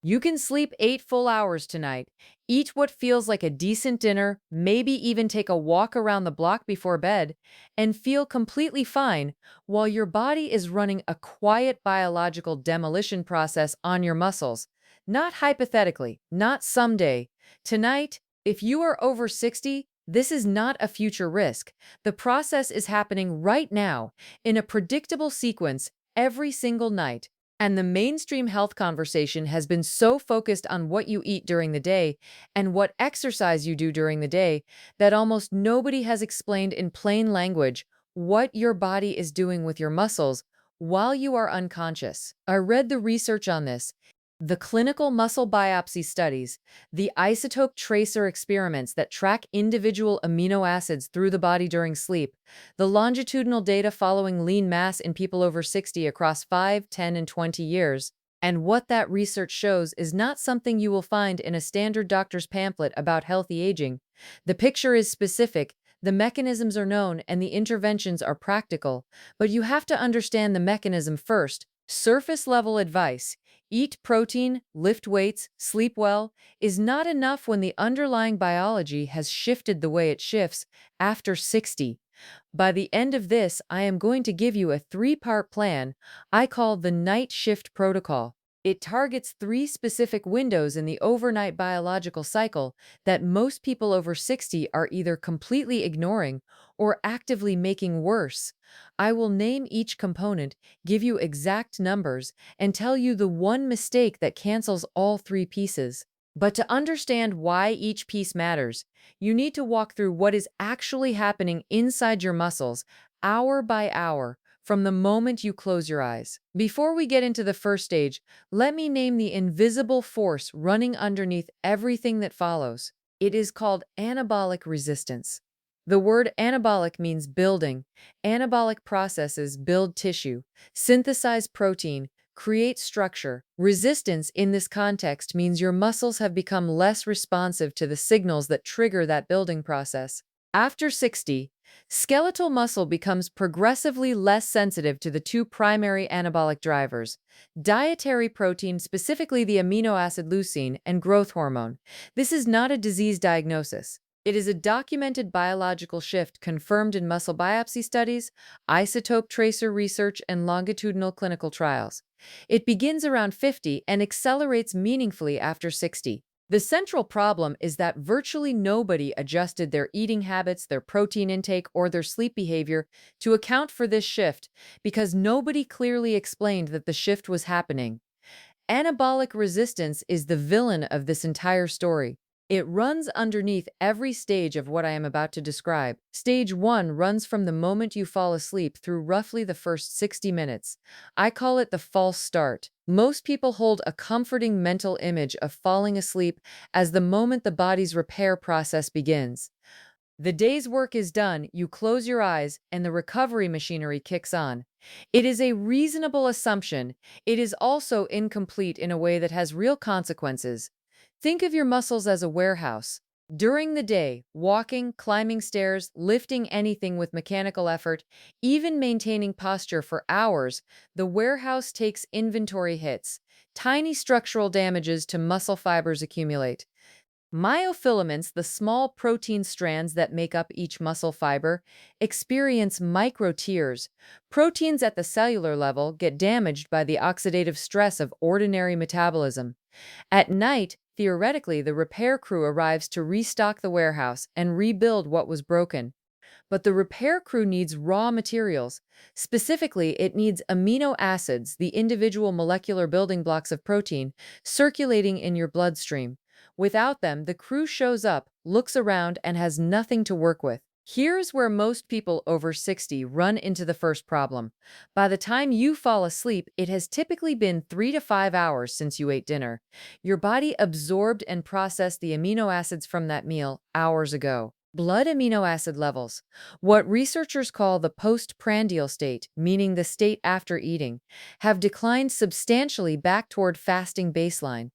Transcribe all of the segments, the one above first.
You can sleep 8 full hours tonight, eat what feels like a decent dinner, maybe even take a walk around the block before bed, and feel completely fine while your body is running a quiet biological demolition process on your muscles. Not hypothetically, not someday. Tonight, if you are over 60, this is not a future risk. The process is happening right now in a predictable sequence every single night. And the mainstream health conversation has been so focused on what you eat during the day and what exercise you do during the day that almost nobody has explained in plain language what your body is doing with your muscles while you are unconscious. I read the research on this. The clinical muscle biopsy studies, the isotope tracer experiments that track individual amino acids through the body during sleep, the longitudinal data following lean mass in people over 60 across 5, 10, and 20 years. And what that research shows is not something you will find in a standard doctor's pamphlet about healthy aging. The picture is specific, the mechanisms are known, and the interventions are practical. But you have to understand the mechanism first. Surface level advice, eat protein, lift weights, sleep well, is not enough when the underlying biology has shifted the way it shifts after 60. By the end of this, I am going to give you a 3-part plan I call the night shift protocol. It targets 3 specific windows in the overnight biological cycle that most people over 60 are either completely ignoring or actively making worse. I will name each component, give you exact numbers, and tell you the one mistake that cancels all 3 pieces. But to understand why each piece matters, you need to walk through what is actually happening inside your muscles, hour by hour, from the moment you close your eyes. Before we get into the first stage, let me name the invisible force running underneath everything that follows. It is called anabolic resistance. The word anabolic means building. Anabolic processes build tissue, synthesize protein, create structure. Resistance in this context means your muscles have become less responsive to the signals that trigger that building process. After 60, skeletal muscle becomes progressively less sensitive to the 2 primary anabolic drivers: dietary protein, specifically the amino acid leucine, and growth hormone. This is not a disease diagnosis. It is a documented biological shift confirmed in muscle biopsy studies, isotope tracer research, and longitudinal clinical trials. It begins around 50 and accelerates meaningfully after 60. The central problem is that virtually nobody adjusted their eating habits, their protein intake, or their sleep behavior to account for this shift because nobody clearly explained that the shift was happening. Anabolic resistance is the villain of this entire story. It runs underneath every stage of what I am about to describe. Stage 1 runs from the moment you fall asleep through roughly the first 60 minutes. I call it the false start. Most people hold a comforting mental image of falling asleep as the moment the body's repair process begins. The day's work is done, you close your eyes, and the recovery machinery kicks on. It is a reasonable assumption. It is also incomplete in a way that has real consequences. Think of your muscles as a warehouse. During the day, walking, climbing stairs, lifting anything with mechanical effort, even maintaining posture for hours, the warehouse takes inventory hits. Tiny structural damages to muscle fibers accumulate. Myofilaments, the small protein strands that make up each muscle fiber, experience micro tears. Proteins at the cellular level get damaged by the oxidative stress of ordinary metabolism. At night, theoretically, the repair crew arrives to restock the warehouse and rebuild what was broken. But the repair crew needs raw materials. Specifically, it needs amino acids, the individual molecular building blocks of protein, circulating in your bloodstream. Without them, the crew shows up, looks around, and has nothing to work with. Here's where most people over 60 run into the first problem. By the time you fall asleep, it has typically been 3 to 5 hours since you ate dinner. Your body absorbed and processed the amino acids from that meal hours ago. Blood amino acid levels, what researchers call the postprandial state, meaning the state after eating, have declined substantially back toward fasting baseline.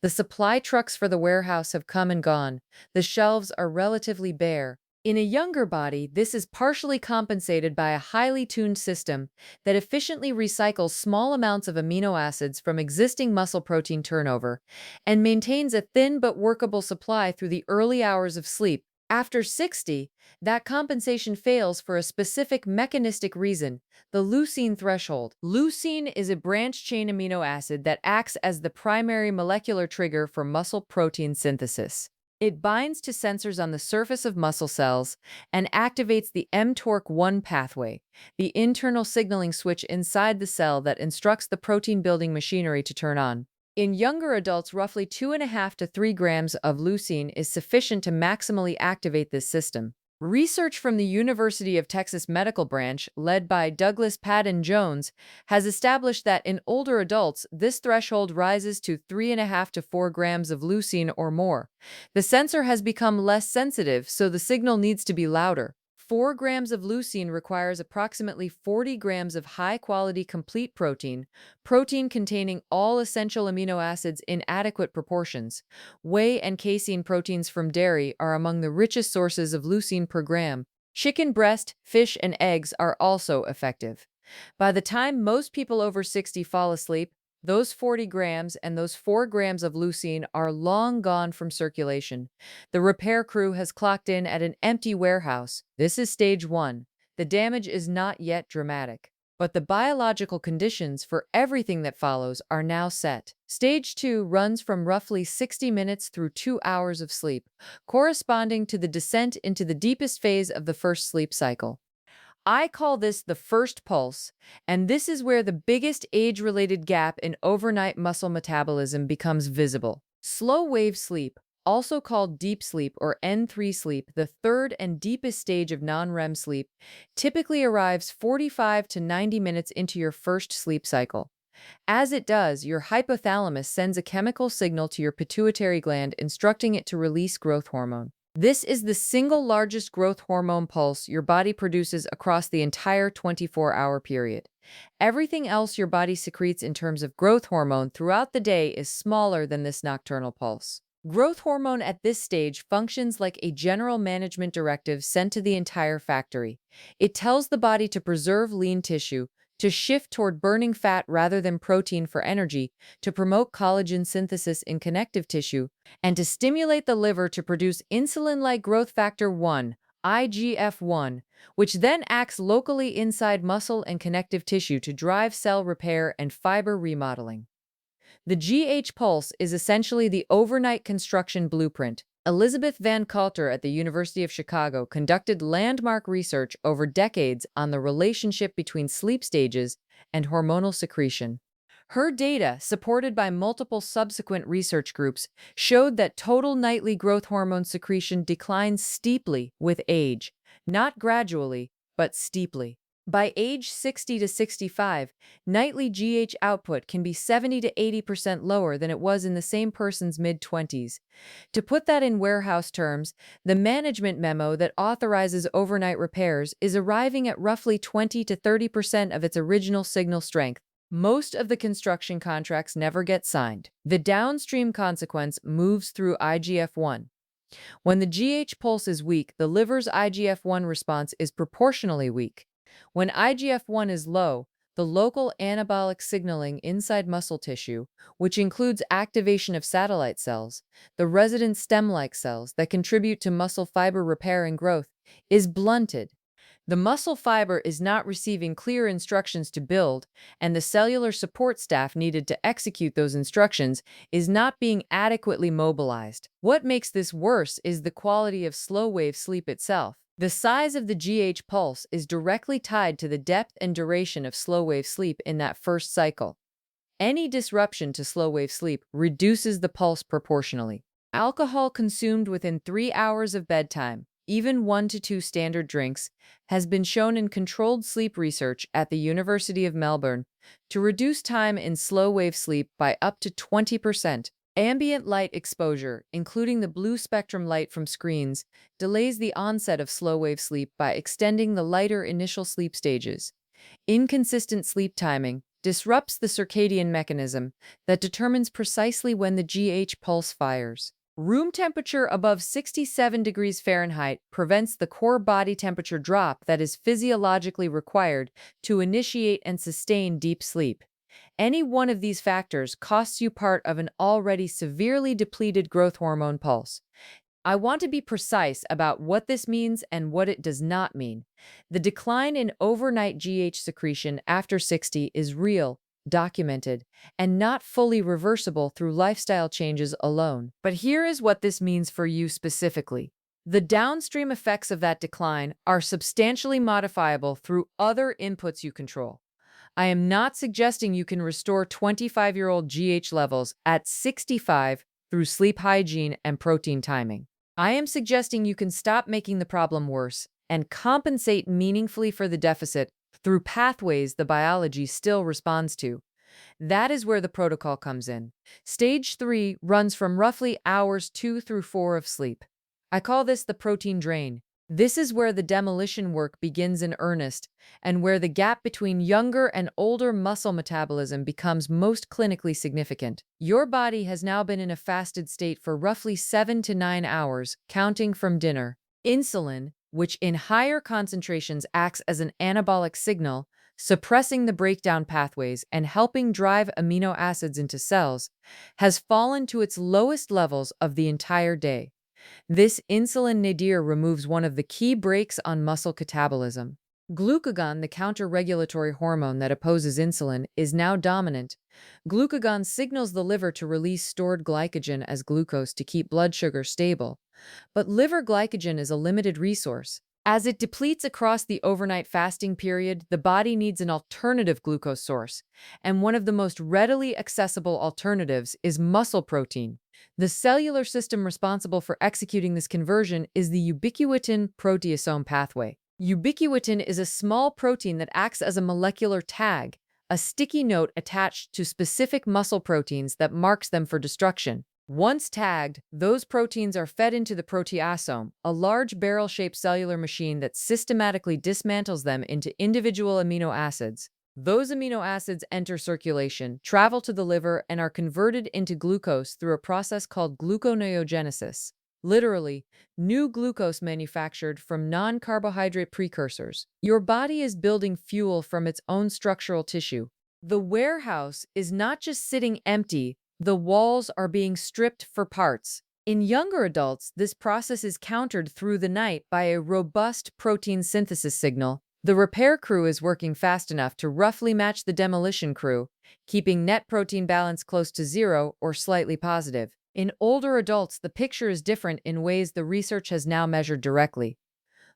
The supply trucks for the warehouse have come and gone. The shelves are relatively bare. In a younger body, this is partially compensated by a highly tuned system that efficiently recycles small amounts of amino acids from existing muscle protein turnover and maintains a thin but workable supply through the early hours of sleep. After 60, that compensation fails for a specific mechanistic reason: the leucine threshold. Leucine is a branched-chain amino acid that acts as the primary molecular trigger for muscle protein synthesis. It binds to sensors on the surface of muscle cells and activates the mTORC1 pathway, the internal signaling switch inside the cell that instructs the protein-building machinery to turn on. In younger adults, roughly 2.5 to 3 grams of leucine is sufficient to maximally activate this system. Research from the University of Texas Medical Branch, led by Douglas Padden Jones, has established that in older adults, this threshold rises to 3.5 to 4 grams of leucine or more. The sensor has become less sensitive, so the signal needs to be louder. 4 grams of leucine requires approximately 40 grams of high-quality complete protein, protein containing all essential amino acids in adequate proportions. Whey and casein proteins from dairy are among the richest sources of leucine per gram. Chicken breast, fish, and eggs are also effective. By the time most people over 60 fall asleep, those 40 grams and those 4 grams of leucine are long gone from circulation. The repair crew has clocked in at an empty warehouse. This is stage 1. The damage is not yet dramatic, but the biological conditions for everything that follows are now set. Stage 2 runs from roughly 60 minutes through 2 hours of sleep, corresponding to the descent into the deepest phase of the first sleep cycle. I call this the first pulse, and this is where the biggest age-related gap in overnight muscle metabolism becomes visible. Slow-wave sleep, also called deep sleep or N3 sleep, the third and deepest stage of non-REM sleep, typically arrives 45 to 90 minutes into your first sleep cycle. As it does, your hypothalamus sends a chemical signal to your pituitary gland instructing it to release growth hormone. This is the single largest growth hormone pulse your body produces across the entire 24-hour period. Everything else your body secretes in terms of growth hormone throughout the day is smaller than this nocturnal pulse. Growth hormone at this stage functions like a general management directive sent to the entire factory. It tells the body to preserve lean tissue, to shift toward burning fat rather than protein for energy, to promote collagen synthesis in connective tissue, and to stimulate the liver to produce insulin-like growth factor 1, IGF-1, which then acts locally inside muscle and connective tissue to drive cell repair and fiber remodeling. The GH pulse is essentially the overnight construction blueprint. Elizabeth Van Calter at the University of Chicago conducted landmark research over decades on the relationship between sleep stages and hormonal secretion. Her data, supported by multiple subsequent research groups, showed that total nightly growth hormone secretion declines steeply with age, not gradually, but steeply. By age 60 to 65, nightly GH output can be 70 to 80% lower than it was in the same person's mid-20s. To put that in warehouse terms, the management memo that authorizes overnight repairs is arriving at roughly 20 to 30% of its original signal strength. Most of the construction contracts never get signed. The downstream consequence moves through IGF-1. When the GH pulse is weak, the liver's IGF-1 response is proportionally weak. When IGF-1 is low, the local anabolic signaling inside muscle tissue, which includes activation of satellite cells, the resident stem-like cells that contribute to muscle fiber repair and growth, is blunted. The muscle fiber is not receiving clear instructions to build, and the cellular support staff needed to execute those instructions is not being adequately mobilized. What makes this worse is the quality of slow-wave sleep itself. The size of the GH pulse is directly tied to the depth and duration of slow-wave sleep in that first cycle. Any disruption to slow-wave sleep reduces the pulse proportionally. Alcohol consumed within 3 hours of bedtime, even 1 to 2 standard drinks, has been shown in controlled sleep research at the University of Melbourne to reduce time in slow-wave sleep by up to 20%. Ambient light exposure, including the blue spectrum light from screens, delays the onset of slow-wave sleep by extending the lighter initial sleep stages. Inconsistent sleep timing disrupts the circadian mechanism that determines precisely when the GH pulse fires. Room temperature above 67 degrees Fahrenheit prevents the core body temperature drop that is physiologically required to initiate and sustain deep sleep. Any one of these factors costs you part of an already severely depleted growth hormone pulse. I want to be precise about what this means and what it does not mean. The decline in overnight GH secretion after 60 is real, documented, and not fully reversible through lifestyle changes alone. But here is what this means for you specifically. The downstream effects of that decline are substantially modifiable through other inputs you control. I am not suggesting you can restore 25-year-old GH levels at 65 through sleep hygiene and protein timing. I am suggesting you can stop making the problem worse and compensate meaningfully for the deficit through pathways the biology still responds to. That is where the protocol comes in. Stage 3 runs from roughly hours 2 through 4 of sleep. I call this the protein drain. This is where the demolition work begins in earnest and where the gap between younger and older muscle metabolism becomes most clinically significant. Your body has now been in a fasted state for roughly 7 to 9 hours, counting from dinner. Insulin, which in higher concentrations acts as an anabolic signal, suppressing the breakdown pathways and helping drive amino acids into cells, has fallen to its lowest levels of the entire day. This insulin nadir removes one of the key brakes on muscle catabolism. Glucagon, the counter-regulatory hormone that opposes insulin, is now dominant. Glucagon signals the liver to release stored glycogen as glucose to keep blood sugar stable. But liver glycogen is a limited resource. As it depletes across the overnight fasting period, the body needs an alternative glucose source, and one of the most readily accessible alternatives is muscle protein. The cellular system responsible for executing this conversion is the ubiquitin proteasome pathway. Ubiquitin is a small protein that acts as a molecular tag, a sticky note attached to specific muscle proteins that marks them for destruction. Once tagged, those proteins are fed into the proteasome, a large barrel-shaped cellular machine that systematically dismantles them into individual amino acids. Those amino acids enter circulation, travel to the liver, and are converted into glucose through a process called gluconeogenesis. Literally, new glucose manufactured from non-carbohydrate precursors. Your body is building fuel from its own structural tissue. The warehouse is not just sitting empty, the walls are being stripped for parts. In younger adults, this process is countered through the night by a robust protein synthesis signal. The repair crew is working fast enough to roughly match the demolition crew, keeping net protein balance close to zero or slightly positive. In older adults, the picture is different in ways the research has now measured directly.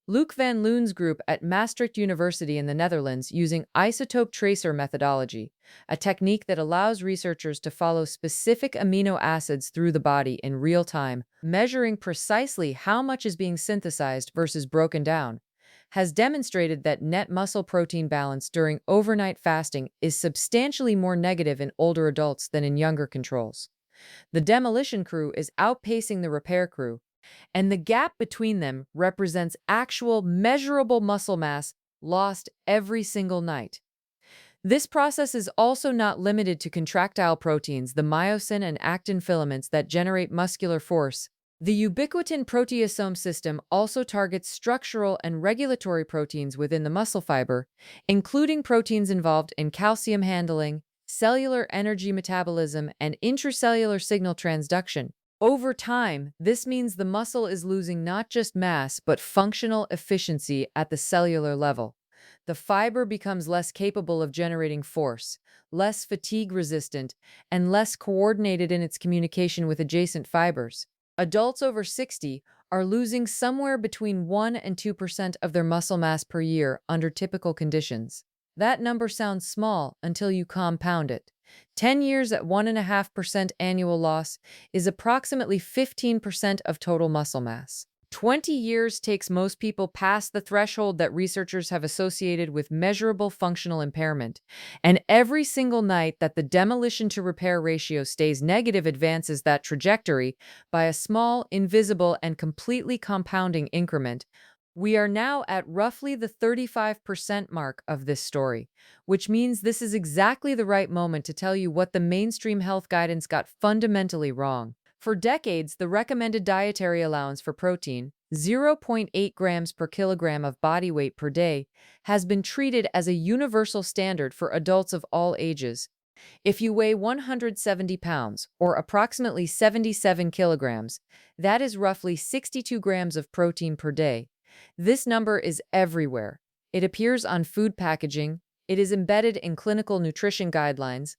Luc van Loon's group at Maastricht University in the Netherlands using isotope tracer methodology, a technique that allows researchers to follow specific amino acids through the body in real time, measuring precisely how much is being synthesized versus broken down, has demonstrated that net muscle protein balance during overnight fasting is substantially more negative in older adults than in younger controls. The demolition crew is outpacing the repair crew, and the gap between them represents actual measurable muscle mass lost every single night. This process is also not limited to contractile proteins, the myosin and actin filaments that generate muscular force. The ubiquitin proteasome system also targets structural and regulatory proteins within the muscle fiber, including proteins involved in calcium handling, cellular energy metabolism, and intracellular signal transduction. Over time, this means the muscle is losing not just mass, but functional efficiency at the cellular level. The fiber becomes less capable of generating force, less fatigue-resistant, and less coordinated in its communication with adjacent fibers. Adults over 60 are losing somewhere between 1 and 2% of their muscle mass per year under typical conditions. That number sounds small until you compound it. 10 years at 1.5% annual loss is approximately 15% of total muscle mass. 20 years takes most people past the threshold that researchers have associated with measurable functional impairment, and every single night that the demolition to repair ratio stays negative advances that trajectory by a small, invisible, and completely compounding increment. We are now at roughly the 35% mark of this story, which means this is exactly the right moment to tell you what the mainstream health guidance got fundamentally wrong. For decades, the recommended dietary allowance for protein, 0.8 grams per kilogram of body weight per day, has been treated as a universal standard for adults of all ages. If you weigh 170 pounds, or approximately 77 kilograms, that is roughly 62 grams of protein per day. This number is everywhere. It appears on food packaging, it is embedded in clinical nutrition guidelines,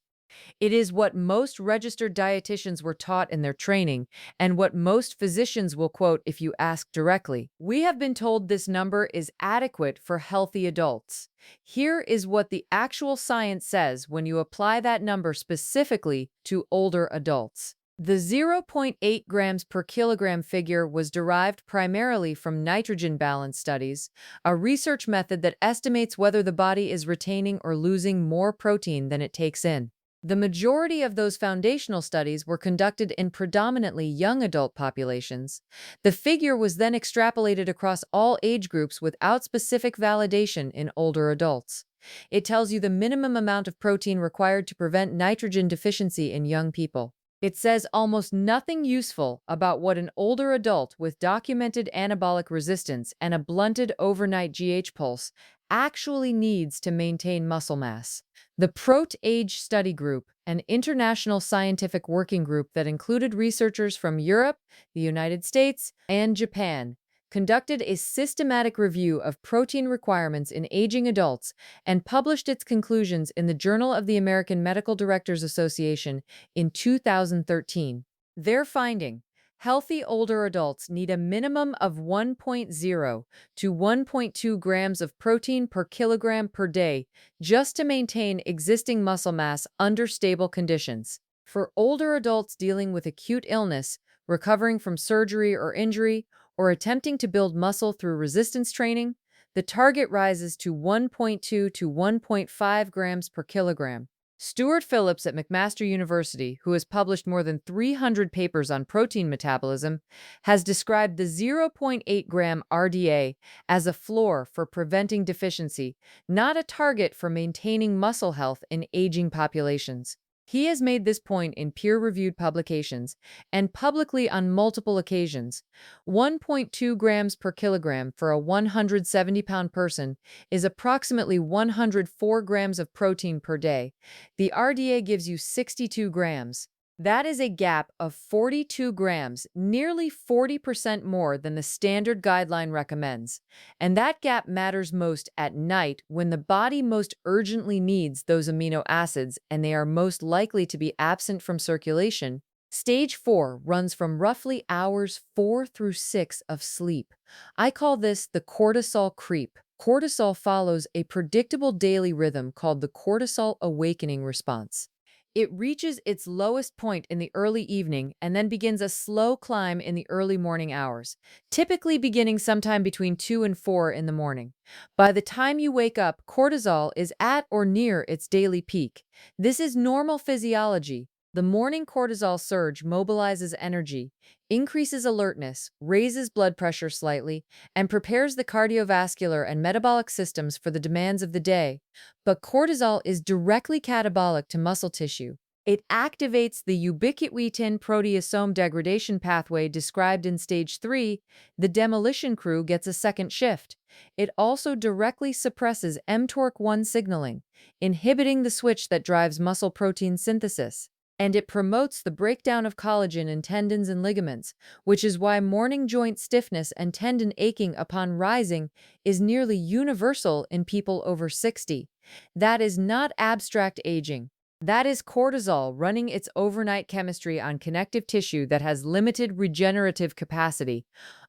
it is what most registered dietitians were taught in their training, and what most physicians will quote if you ask directly. We have been told this number is adequate for healthy adults. Here is what the actual science says when you apply that number specifically to older adults. The 0.8 grams per kilogram figure was derived primarily from nitrogen balance studies, a research method that estimates whether the body is retaining or losing more protein than it takes in. The majority of those foundational studies were conducted in predominantly young adult populations. The figure was then extrapolated across all age groups without specific validation in older adults. It tells you the minimum amount of protein required to prevent nitrogen deficiency in young people. It says almost nothing useful about what an older adult with documented anabolic resistance and a blunted overnight GH pulse actually needs to maintain muscle mass. The Prot-Age Study Group, an international scientific working group that included researchers from Europe, the United States, and Japan, conducted a systematic review of protein requirements in aging adults and published its conclusions in the Journal of the American Medical Directors Association in 2013. Their finding: healthy older adults need a minimum of 1.0 to 1.2 grams of protein per kilogram per day just to maintain existing muscle mass under stable conditions. For older adults dealing with acute illness, recovering from surgery or injury, or attempting to build muscle through resistance training, the target rises to 1.2 to 1.5 grams per kilogram. Stuart Phillips at McMaster University, who has published more than 300 papers on protein metabolism, has described the 0.8 gram RDA as a floor for preventing deficiency, not a target for maintaining muscle health in aging populations. He has made this point in peer-reviewed publications and publicly on multiple occasions. 1.2 grams per kilogram for a 170-pound person is approximately 104 grams of protein per day. The RDA gives you 62 grams. That is a gap of 42 grams, nearly 40% more than the standard guideline recommends. And that gap matters most at night when the body most urgently needs those amino acids and they are most likely to be absent from circulation. Stage 4 runs from roughly hours 4 through 6 of sleep. I call this the cortisol creep. Cortisol follows a predictable daily rhythm called the cortisol awakening response. It reaches its lowest point in the early evening and then begins a slow climb in the early morning hours, typically beginning sometime between 2 and 4 in the morning. By the time you wake up, cortisol is at or near its daily peak. This is normal physiology. The morning cortisol surge mobilizes energy, increases alertness, raises blood pressure slightly, and prepares the cardiovascular and metabolic systems for the demands of the day. But cortisol is directly catabolic to muscle tissue. It activates the ubiquitin proteasome degradation pathway described in stage 3. The demolition crew gets a second shift. It also directly suppresses mTORC1 signaling, inhibiting the switch that drives muscle protein synthesis. And it promotes the breakdown of collagen in tendons and ligaments, which is why morning joint stiffness and tendon aching upon rising is nearly universal in people over 60. That is not abstract aging. That is cortisol running its overnight chemistry on connective tissue that has limited regenerative capacity.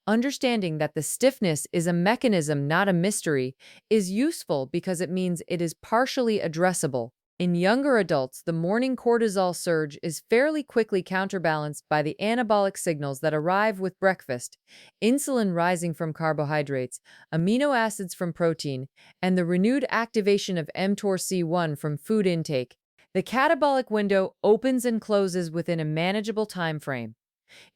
Understanding that the stiffness is a mechanism, not a mystery, is useful because it means it is partially addressable. In younger adults, the morning cortisol surge is fairly quickly counterbalanced by the anabolic signals that arrive with breakfast: insulin rising from carbohydrates, amino acids from protein, and the renewed activation of mTORC1 from food intake. The catabolic window opens and closes within a manageable time frame.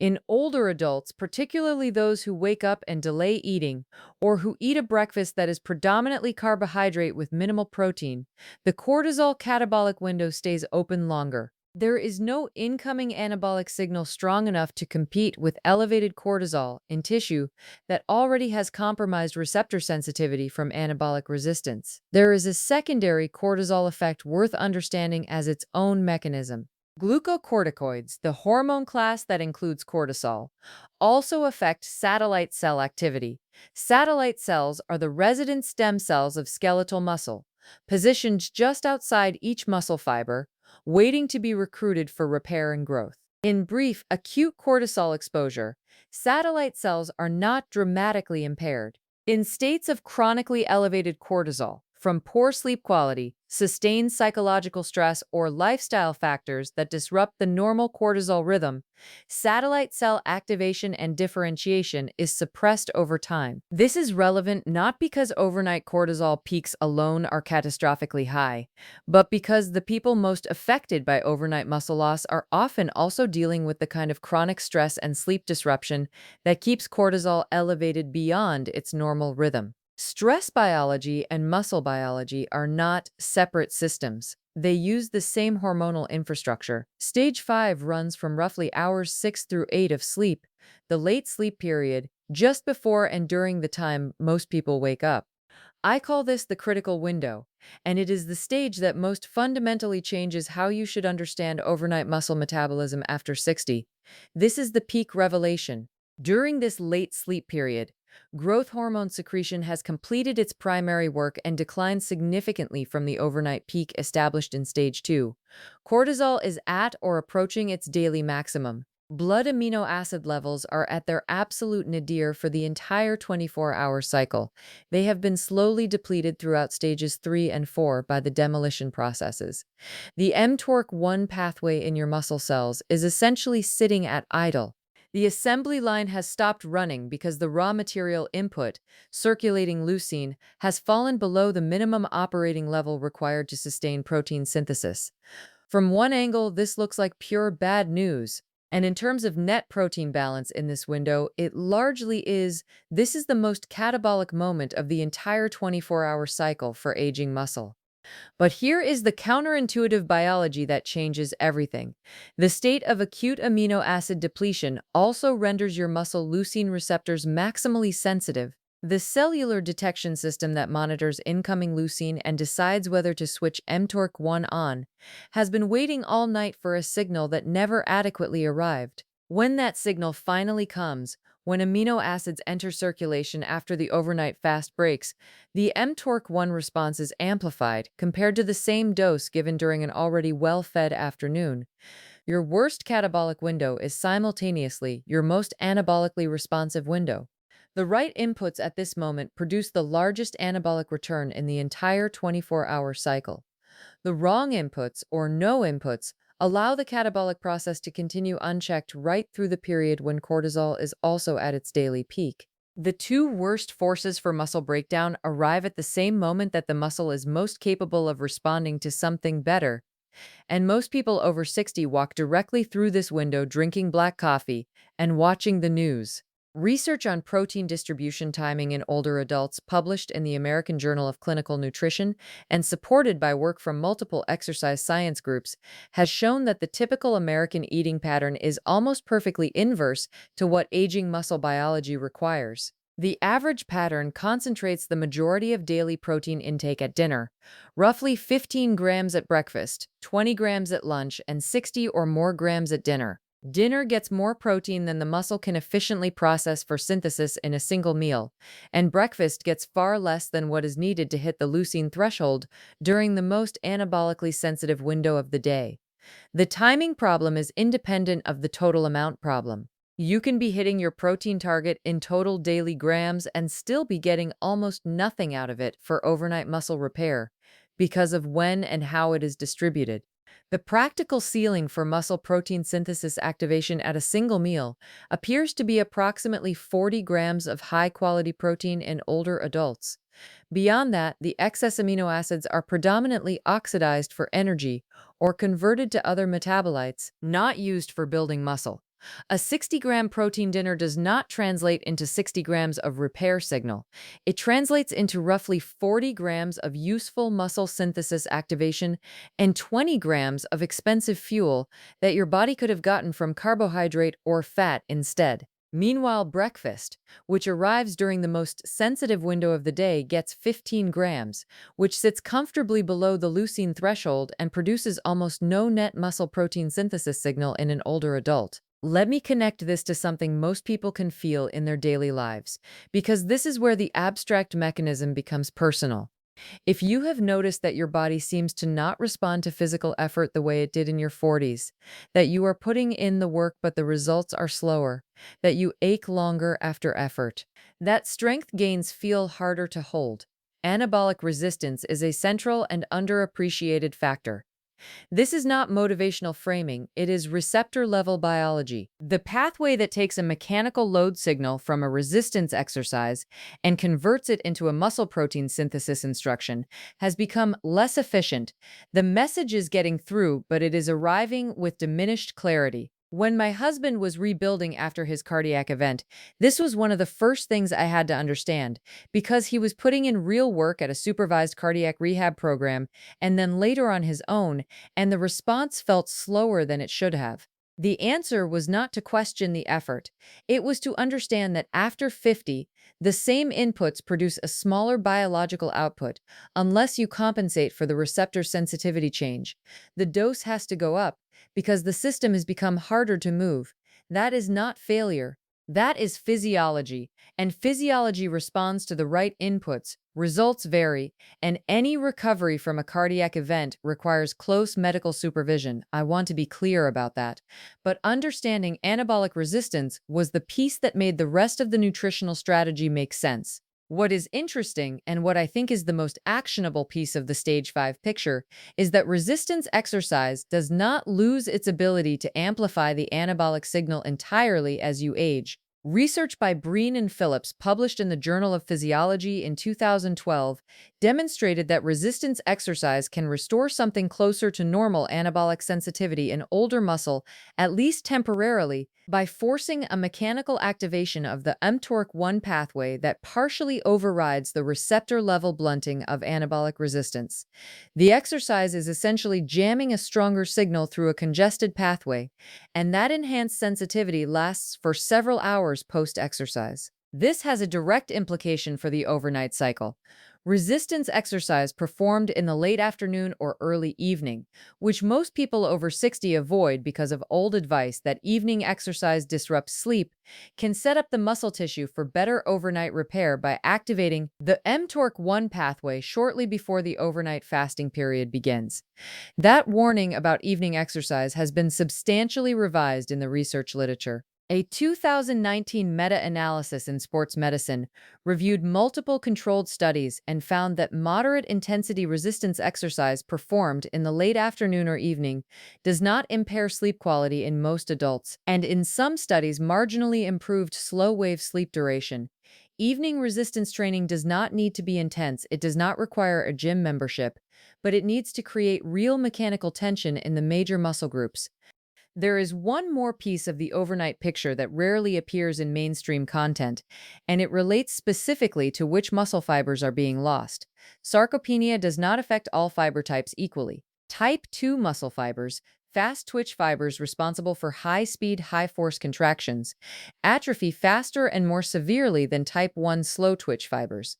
In older adults, particularly those who wake up and delay eating, or who eat a breakfast that is predominantly carbohydrate with minimal protein, the cortisol catabolic window stays open longer. There is no incoming anabolic signal strong enough to compete with elevated cortisol in tissue that already has compromised receptor sensitivity from anabolic resistance. There is a secondary cortisol effect worth understanding as its own mechanism. Glucocorticoids, the hormone class that includes cortisol, also affect satellite cell activity. Satellite cells are the resident stem cells of skeletal muscle, positioned just outside each muscle fiber, waiting to be recruited for repair and growth. In brief, acute cortisol exposure, satellite cells are not dramatically impaired. In states of chronically elevated cortisol, from poor sleep quality, sustained psychological stress, or lifestyle factors that disrupt the normal cortisol rhythm, satellite cell activation and differentiation is suppressed over time. This is relevant not because overnight cortisol peaks alone are catastrophically high, but because the people most affected by overnight muscle loss are often also dealing with the kind of chronic stress and sleep disruption that keeps cortisol elevated beyond its normal rhythm. Stress biology and muscle biology are not separate systems. They use the same hormonal infrastructure. Stage 5 runs from roughly hours 6 through 8 of sleep, the late sleep period, just before and during the time most people wake up. I call this the critical window, and it is the stage that most fundamentally changes how you should understand overnight muscle metabolism after 60. This is the peak revelation. During this late sleep period, growth hormone secretion has completed its primary work and declined significantly from the overnight peak established in stage 2. Cortisol is at or approaching its daily maximum. Blood amino acid levels are at their absolute nadir for the entire 24-hour cycle. They have been slowly depleted throughout stages 3 and 4 by the demolition processes. The mTORC1 pathway in your muscle cells is essentially sitting at idle. The assembly line has stopped running because the raw material input, circulating leucine, has fallen below the minimum operating level required to sustain protein synthesis. From one angle, this looks like pure bad news. And in terms of net protein balance in this window, it largely is. This is the most catabolic moment of the entire 24-hour cycle for aging muscle. But here is the counterintuitive biology that changes everything. The state of acute amino acid depletion also renders your muscle leucine receptors maximally sensitive. The cellular detection system that monitors incoming leucine and decides whether to switch mTORC1 on has been waiting all night for a signal that never adequately arrived. When that signal finally comes, when amino acids enter circulation after the overnight fast breaks, the mTORC1 response is amplified compared to the same dose given during an already well-fed afternoon. Your worst catabolic window is simultaneously your most anabolically responsive window. The right inputs at this moment produce the largest anabolic return in the entire 24-hour cycle. The wrong inputs, or no inputs, allow the catabolic process to continue unchecked right through the period when cortisol is also at its daily peak. The two worst forces for muscle breakdown arrive at the same moment that the muscle is most capable of responding to something better. And most people over 60 walk directly through this window drinking black coffee and watching the news. Research on protein distribution timing in older adults, published in the American Journal of Clinical Nutrition and supported by work from multiple exercise science groups, has shown that the typical American eating pattern is almost perfectly inverse to what aging muscle biology requires. The average pattern concentrates the majority of daily protein intake at dinner, roughly 15 grams at breakfast, 20 grams at lunch, and 60 or more grams at dinner. Dinner gets more protein than the muscle can efficiently process for synthesis in a single meal, and breakfast gets far less than what is needed to hit the leucine threshold during the most anabolically sensitive window of the day. The timing problem is independent of the total amount problem. You can be hitting your protein target in total daily grams and still be getting almost nothing out of it for overnight muscle repair because of when and how it is distributed. The practical ceiling for muscle protein synthesis activation at a single meal appears to be approximately 40 grams of high-quality protein in older adults. Beyond that, the excess amino acids are predominantly oxidized for energy or converted to other metabolites, not used for building muscle. A 60-gram protein dinner does not translate into 60 grams of repair signal. It translates into roughly 40 grams of useful muscle synthesis activation and 20 grams of expensive fuel that your body could have gotten from carbohydrate or fat instead. Meanwhile, breakfast, which arrives during the most sensitive window of the day, gets 15 grams, which sits comfortably below the leucine threshold and produces almost no net muscle protein synthesis signal in an older adult. Let me connect this to something most people can feel in their daily lives, because this is where the abstract mechanism becomes personal. If you have noticed that your body seems to not respond to physical effort the way it did in your 40s, that you are putting in the work but the results are slower, that you ache longer after effort, that strength gains feel harder to hold, anabolic resistance is a central and underappreciated factor. This is not motivational framing, it is receptor level biology. The pathway that takes a mechanical load signal from a resistance exercise and converts it into a muscle protein synthesis instruction has become less efficient. The message is getting through, but it is arriving with diminished clarity. When my husband was rebuilding after his cardiac event, this was one of the first things I had to understand, because he was putting in real work at a supervised cardiac rehab program and then later on his own, and the response felt slower than it should have. The answer was not to question the effort. It was to understand that after 50, the same inputs produce a smaller biological output unless you compensate for the receptor sensitivity change. The dose has to go up because the system has become harder to move. That is not failure. That is physiology, and physiology responds to the right inputs. Results vary, and any recovery from a cardiac event requires close medical supervision. I want to be clear about that. But understanding anabolic resistance was the piece that made the rest of the nutritional strategy make sense. What is interesting, and what I think is the most actionable piece of the stage 5 picture, is that resistance exercise does not lose its ability to amplify the anabolic signal entirely as you age. Research by Breen and Phillips, published in the Journal of Physiology in 2012, demonstrated that resistance exercise can restore something closer to normal anabolic sensitivity in older muscle, at least temporarily, by forcing a mechanical activation of the mTORC1 pathway that partially overrides the receptor-level blunting of anabolic resistance. The exercise is essentially jamming a stronger signal through a congested pathway, and that enhanced sensitivity lasts for several hours post-exercise. This has a direct implication for the overnight cycle. Resistance exercise performed in the late afternoon or early evening, which most people over 60 avoid because of old advice that evening exercise disrupts sleep, can set up the muscle tissue for better overnight repair by activating the mTORC1 pathway shortly before the overnight fasting period begins. That warning about evening exercise has been substantially revised in the research literature. A 2019 meta-analysis in sports medicine reviewed multiple controlled studies and found that moderate intensity resistance exercise performed in the late afternoon or evening does not impair sleep quality in most adults, and in some studies marginally improved slow-wave sleep duration. Evening resistance training does not need to be intense. It does not require a gym membership, but it needs to create real mechanical tension in the major muscle groups. There is one more piece of the overnight picture that rarely appears in mainstream content, and it relates specifically to which muscle fibers are being lost. Sarcopenia does not affect all fiber types equally. Type 2 muscle fibers, fast twitch fibers responsible for high-speed, high-force contractions, atrophy faster and more severely than type 1 slow twitch fibers.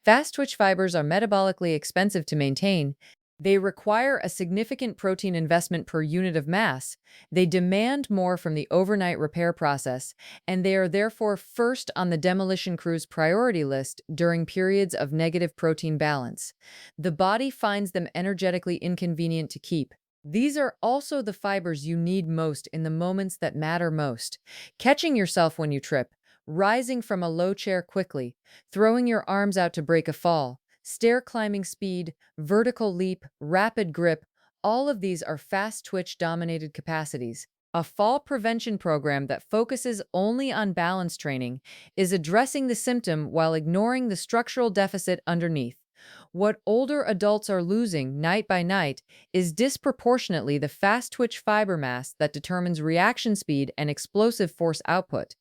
Fast twitch fibers are metabolically expensive to maintain. They require a significant protein investment per unit of mass. They demand more from the overnight repair process, and they are therefore first on the demolition crew's priority list during periods of negative protein balance. The body finds them energetically inconvenient to keep. These are also the fibers you need most in the moments that matter most. Catching yourself when you trip, rising from a low chair quickly, throwing your arms out to break a fall, stair climbing speed, vertical leap, rapid grip, all of these are fast twitch-dominated capacities. A fall prevention program that focuses only on balance training is addressing the symptom while ignoring the structural deficit underneath. What older adults are losing night by night is disproportionately the fast twitch fiber mass that determines reaction speed and explosive force output.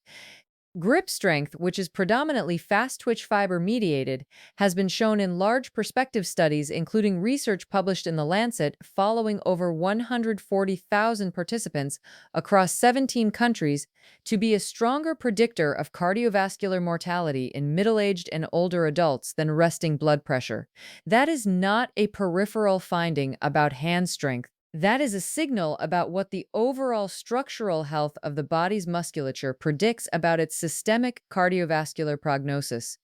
Grip strength, which is predominantly fast twitch fiber mediated, has been shown in large prospective studies, including research published in The Lancet following over 140,000 participants across 17 countries, to be a stronger predictor of cardiovascular mortality in middle aged and older adults than resting blood pressure. That is not a peripheral finding about hand strength. That is a signal about what the overall structural health of the body's musculature predicts about its systemic cardiovascular prognosis.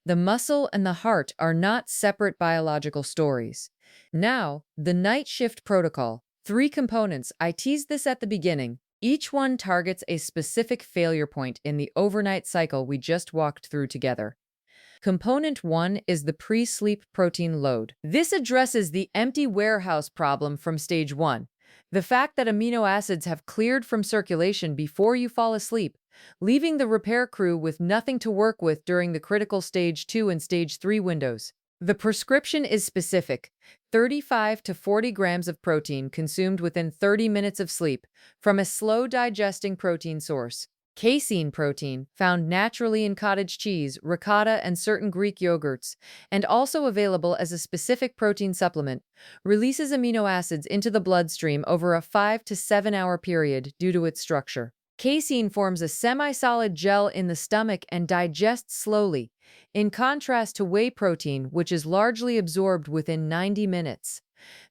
The muscle and the heart are not separate biological stories. Now, the night shift protocol. 3 components. I teased this at the beginning. Each one targets a specific failure point in the overnight cycle we just walked through together. Component 1 is the pre-sleep protein load. This addresses the empty warehouse problem from stage 1, the fact that amino acids have cleared from circulation before you fall asleep, leaving the repair crew with nothing to work with during the critical stage 2 and stage 3 windows. The prescription is specific: 35 to 40 grams of protein consumed within 30 minutes of sleep from a slow-digesting protein source. Casein protein, found naturally in cottage cheese, ricotta, and certain Greek yogurts, and also available as a specific protein supplement, releases amino acids into the bloodstream over a 5 to 7 hour period due to its structure. Casein forms a semi-solid gel in the stomach and digests slowly, in contrast to whey protein, which is largely absorbed within 90 minutes.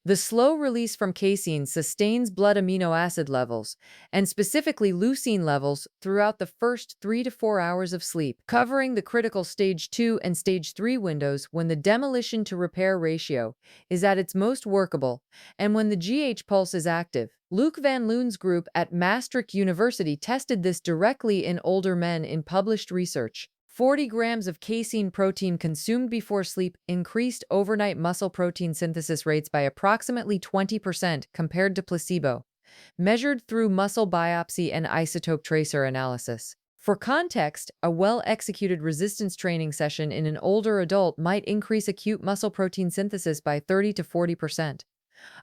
The slow release from casein sustains blood amino acid levels, and specifically leucine levels, throughout the first 3 to 4 hours of sleep, covering the critical stage 2 and stage 3 windows when the demolition to repair ratio is at its most workable and when the GH pulse is active. Luc Van Loon's group at Maastricht University tested this directly in older men in published research. 40 grams of casein protein consumed before sleep increased overnight muscle protein synthesis rates by approximately 20% compared to placebo, measured through muscle biopsy and isotope tracer analysis. For context, a well-executed resistance training session in an older adult might increase acute muscle protein synthesis by 30 to 40%.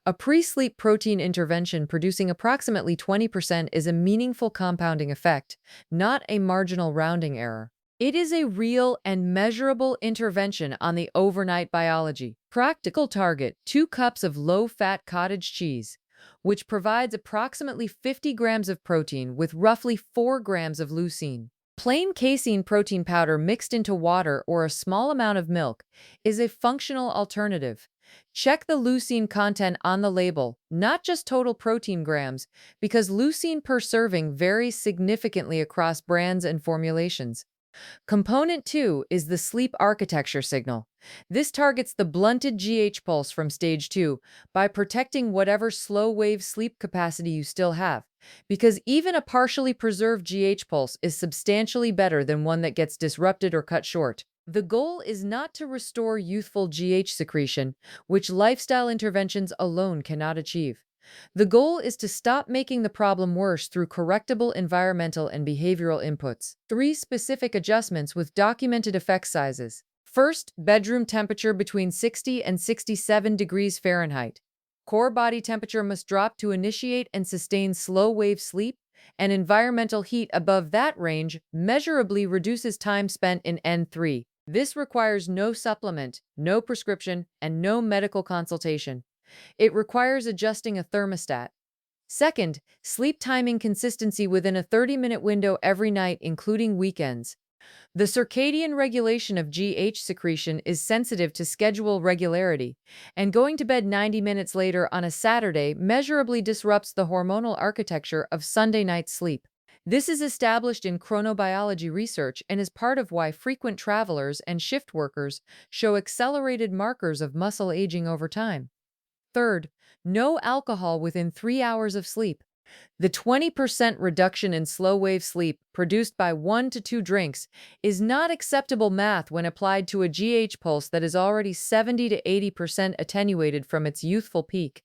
A pre-sleep protein intervention producing approximately 20% is a meaningful compounding effect, not a marginal rounding error. It is a real and measurable intervention on the overnight biology. Practical target: 2 cups of low-fat cottage cheese, which provides approximately 50 grams of protein with roughly 4 grams of leucine. Plain casein protein powder mixed into water or a small amount of milk is a functional alternative. Check the leucine content on the label, not just total protein grams, because leucine per serving varies significantly across brands and formulations. Component 2 is the sleep architecture signal. This targets the blunted GH pulse from stage 2 by protecting whatever slow-wave sleep capacity you still have, because even a partially preserved GH pulse is substantially better than one that gets disrupted or cut short. The goal is not to restore youthful GH secretion, which lifestyle interventions alone cannot achieve. The goal is to stop making the problem worse through correctable environmental and behavioral inputs. 3 specific adjustments with documented effect sizes. First, bedroom temperature between 60 and 67 degrees Fahrenheit. Core body temperature must drop to initiate and sustain slow-wave sleep, and environmental heat above that range measurably reduces time spent in N3. This requires no supplement, no prescription, and no medical consultation. It requires adjusting a thermostat. Second, sleep timing consistency within a 30-minute window every night, including weekends. The circadian regulation of GH secretion is sensitive to schedule regularity, and going to bed 90 minutes later on a Saturday measurably disrupts the hormonal architecture of Sunday night sleep. This is established in chronobiology research and is part of why frequent travelers and shift workers show accelerated markers of muscle aging over time. Third, no alcohol within 3 hours of sleep. The 20% reduction in slow-wave sleep produced by 1 to 2 drinks is not acceptable math when applied to a GH pulse that is already 70 to 80% attenuated from its youthful peak.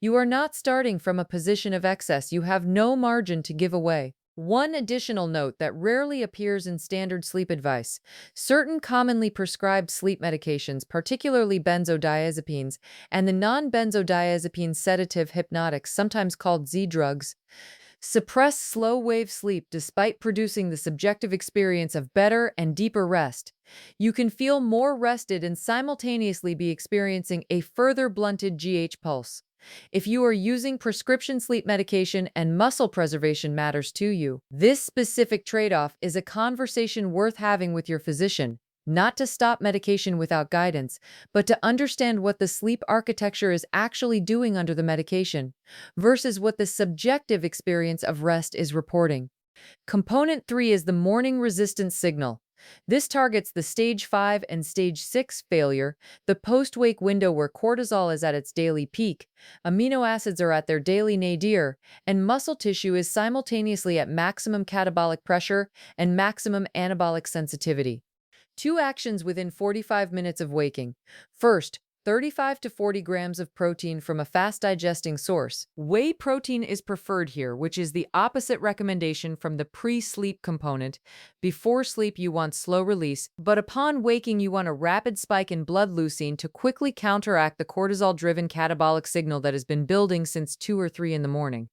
You are not starting from a position of excess. You have no margin to give away. One additional note that rarely appears in standard sleep advice. Certain commonly prescribed sleep medications, particularly benzodiazepines and the non-benzodiazepine sedative hypnotics, sometimes called Z drugs, suppress slow-wave sleep despite producing the subjective experience of better and deeper rest. You can feel more rested and simultaneously be experiencing a further blunted GH pulse. If you are using prescription sleep medication and muscle preservation matters to you, this specific trade-off is a conversation worth having with your physician. Not to stop medication without guidance, but to understand what the sleep architecture is actually doing under the medication versus what the subjective experience of rest is reporting. Component 3 is the morning resistance signal. This targets the stage 5 and stage 6 failure, the post-wake window where cortisol is at its daily peak, amino acids are at their daily nadir, and muscle tissue is simultaneously at maximum catabolic pressure and maximum anabolic sensitivity. Two actions within 45 minutes of waking. First, 35 to 40 grams of protein from a fast-digesting source. Whey protein is preferred here, which is the opposite recommendation from the pre-sleep component. Before sleep, you want slow release, but upon waking, you want a rapid spike in blood leucine to quickly counteract the cortisol-driven catabolic signal that has been building since 2 or 3 in the morning.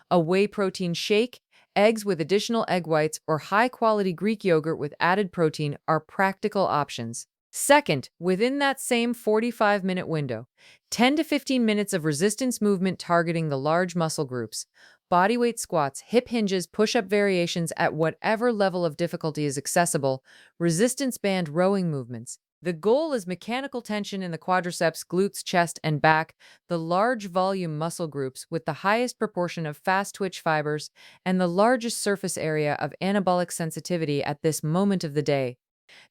A whey protein shake, eggs with additional egg whites, or high-quality Greek yogurt with added protein are practical options. Second, within that same 45-minute window, 10 to 15 minutes of resistance movement targeting the large muscle groups, bodyweight squats, hip hinges, push-up variations at whatever level of difficulty is accessible, resistance band rowing movements. The goal is mechanical tension in the quadriceps, glutes, chest, and back, the large volume muscle groups with the highest proportion of fast twitch fibers and the largest surface area of anabolic sensitivity at this moment of the day.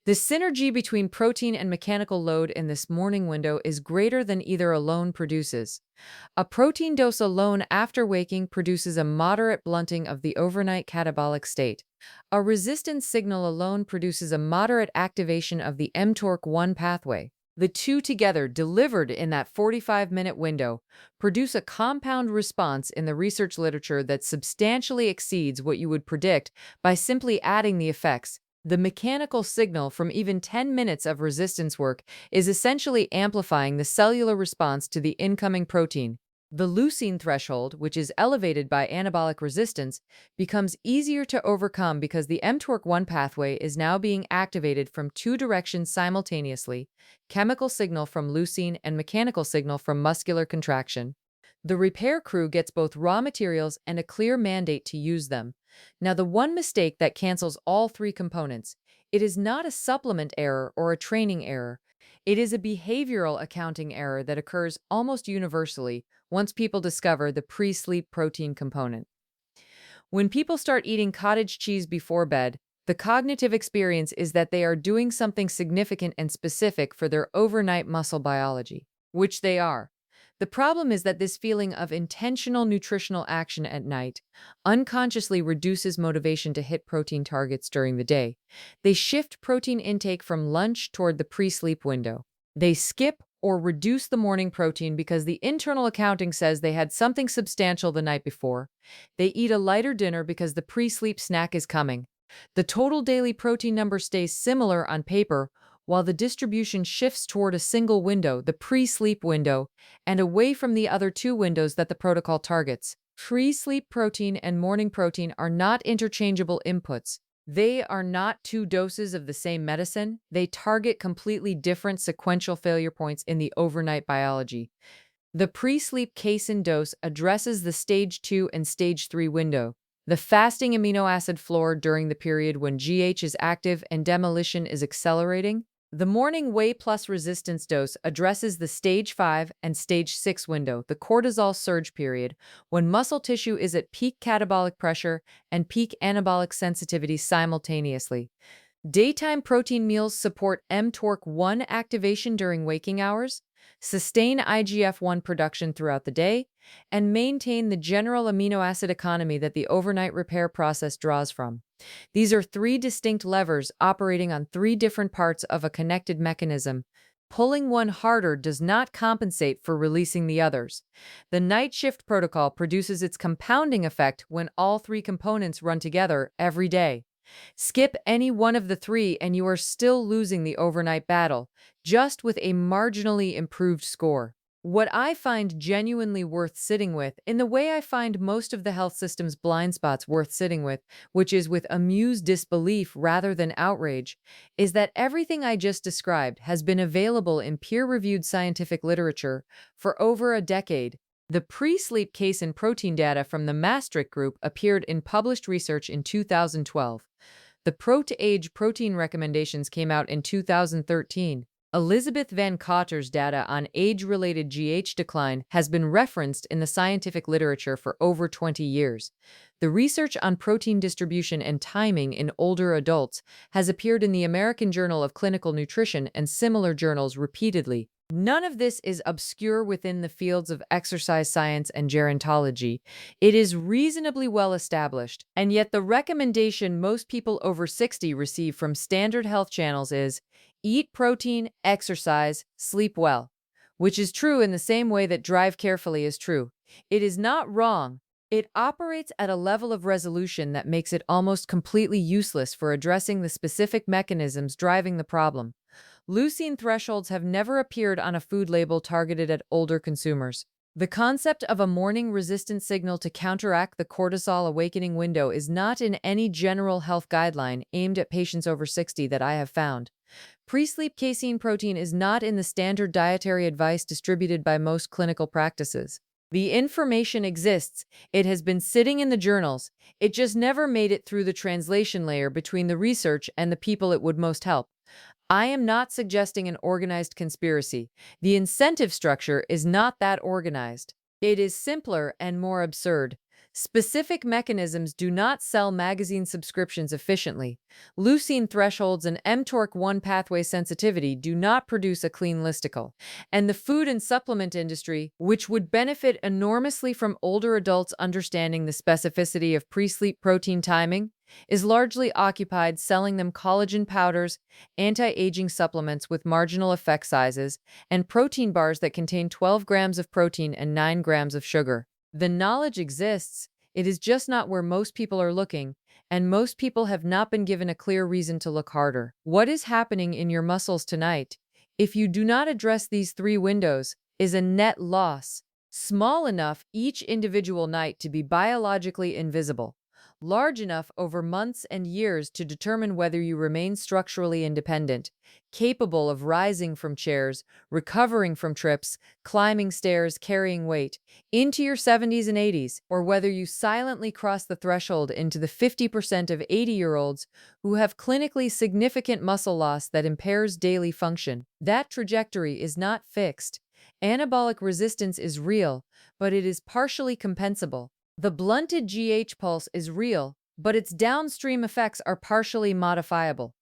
The synergy between protein and mechanical load in this morning window is greater than either alone produces. A protein dose alone after waking produces a moderate blunting of the overnight catabolic state. A resistance signal alone produces a moderate activation of the mTORC1 pathway. The two together, delivered in that 45-minute window, produce a compound response in the research literature that substantially exceeds what you would predict by simply adding the effects. The mechanical signal from even 10 minutes of resistance work is essentially amplifying the cellular response to the incoming protein. The leucine threshold, which is elevated by anabolic resistance, becomes easier to overcome because the mTORC1 pathway is now being activated from two directions simultaneously: chemical signal from leucine and mechanical signal from muscular contraction. The repair crew gets both raw materials and a clear mandate to use them. Now, the one mistake that cancels all three components: it is not a supplement error or a training error. It is a behavioral accounting error that occurs almost universally once people discover the pre-sleep protein component. When people start eating cottage cheese before bed, the cognitive experience is that they are doing something significant and specific for their overnight muscle biology, which they are. The problem is that this feeling of intentional nutritional action at night unconsciously reduces motivation to hit protein targets during the day. They shift protein intake from lunch toward the pre-sleep window. They skip or reduce the morning protein because the internal accounting says they had something substantial the night before. They eat a lighter dinner because the pre-sleep snack is coming. The total daily protein number stays similar on paper, while the distribution shifts toward a single window, the pre-sleep window, and away from the other two windows that the protocol targets. Pre-sleep protein and morning protein are not interchangeable inputs. They are not two doses of the same medicine. They target completely different sequential failure points in the overnight biology. The pre-sleep casein dose addresses the stage 2 and stage 3 window, the fasting amino acid floor during the period when GH is active and demolition is accelerating. The morning whey plus resistance dose addresses the stage 5 and stage 6 window, the cortisol surge period, when muscle tissue is at peak catabolic pressure and peak anabolic sensitivity simultaneously. Daytime protein meals support mTORC1 activation during waking hours, sustain IGF-1 production throughout the day, and maintain the general amino acid economy that the overnight repair process draws from. These are three distinct levers operating on three different parts of a connected mechanism. Pulling one harder does not compensate for releasing the others. The night shift protocol produces its compounding effect when all three components run together every day. Skip any one of the three and you are still losing the overnight battle, just with a marginally improved score. What I find genuinely worth sitting with, in the way I find most of the health system's blind spots worth sitting with, which is with amused disbelief rather than outrage, is that everything I just described has been available in peer-reviewed scientific literature for over a decade. The pre-sleep casein protein data from the Maastricht group appeared in published research in 2012. The Pro-to-Age protein recommendations came out in 2013. Elizabeth Van Cotter's data on age-related GH decline has been referenced in the scientific literature for over 20 years. The research on protein distribution and timing in older adults has appeared in the American Journal of Clinical Nutrition and similar journals repeatedly. None of this is obscure within the fields of exercise science and gerontology. It is reasonably well established, and yet the recommendation most people over 60 receive from standard health channels is eat protein, exercise, sleep well, which is true in the same way that drive carefully is true. It is not wrong. It operates at a level of resolution that makes it almost completely useless for addressing the specific mechanisms driving the problem. Leucine thresholds have never appeared on a food label targeted at older consumers. The concept of a morning resistance signal to counteract the cortisol awakening window is not in any general health guideline aimed at patients over 60 that I have found. Pre-sleep casein protein is not in the standard dietary advice distributed by most clinical practices. The information exists. It has been sitting in the journals. It just never made it through the translation layer between the research and the people it would most help. I am not suggesting an organized conspiracy. The incentive structure is not that organized. It is simpler and more absurd. Specific mechanisms do not sell magazine subscriptions efficiently. Leucine thresholds and mTORC1 pathway sensitivity do not produce a clean listicle. And the food and supplement industry, which would benefit enormously from older adults understanding the specificity of pre-sleep protein timing, is largely occupied selling them collagen powders, anti-aging supplements with marginal effect sizes, and protein bars that contain 12 grams of protein and 9 grams of sugar. The knowledge exists, it is just not where most people are looking, and most people have not been given a clear reason to look harder. What is happening in your muscles tonight, if you do not address these three windows, is a net loss, small enough each individual night to be biologically invisible, large enough over months and years to determine whether you remain structurally independent, capable of rising from chairs, recovering from trips, climbing stairs, carrying weight, into your 70s and 80s, or whether you silently cross the threshold into the 50% of 80-year-olds who have clinically significant muscle loss that impairs daily function. That trajectory is not fixed. Anabolic resistance is real, but it is partially compensable. The blunted GH pulse is real, but its downstream effects are partially modifiable.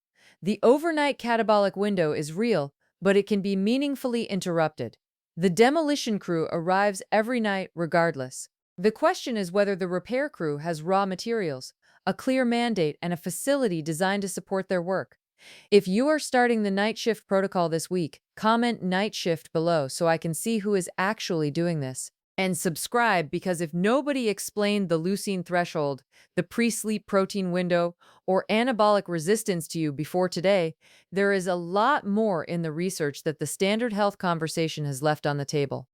The overnight catabolic window is real, but it can be meaningfully interrupted. The demolition crew arrives every night regardless. The question is whether the repair crew has raw materials, a clear mandate, and a facility designed to support their work. If you are starting the night shift protocol this week, comment night shift below so I can see who is actually doing this. And subscribe, because if nobody explained the leucine threshold, the pre-sleep protein window, or anabolic resistance to you before today, there is a lot more in the research that the standard health conversation has left on the table.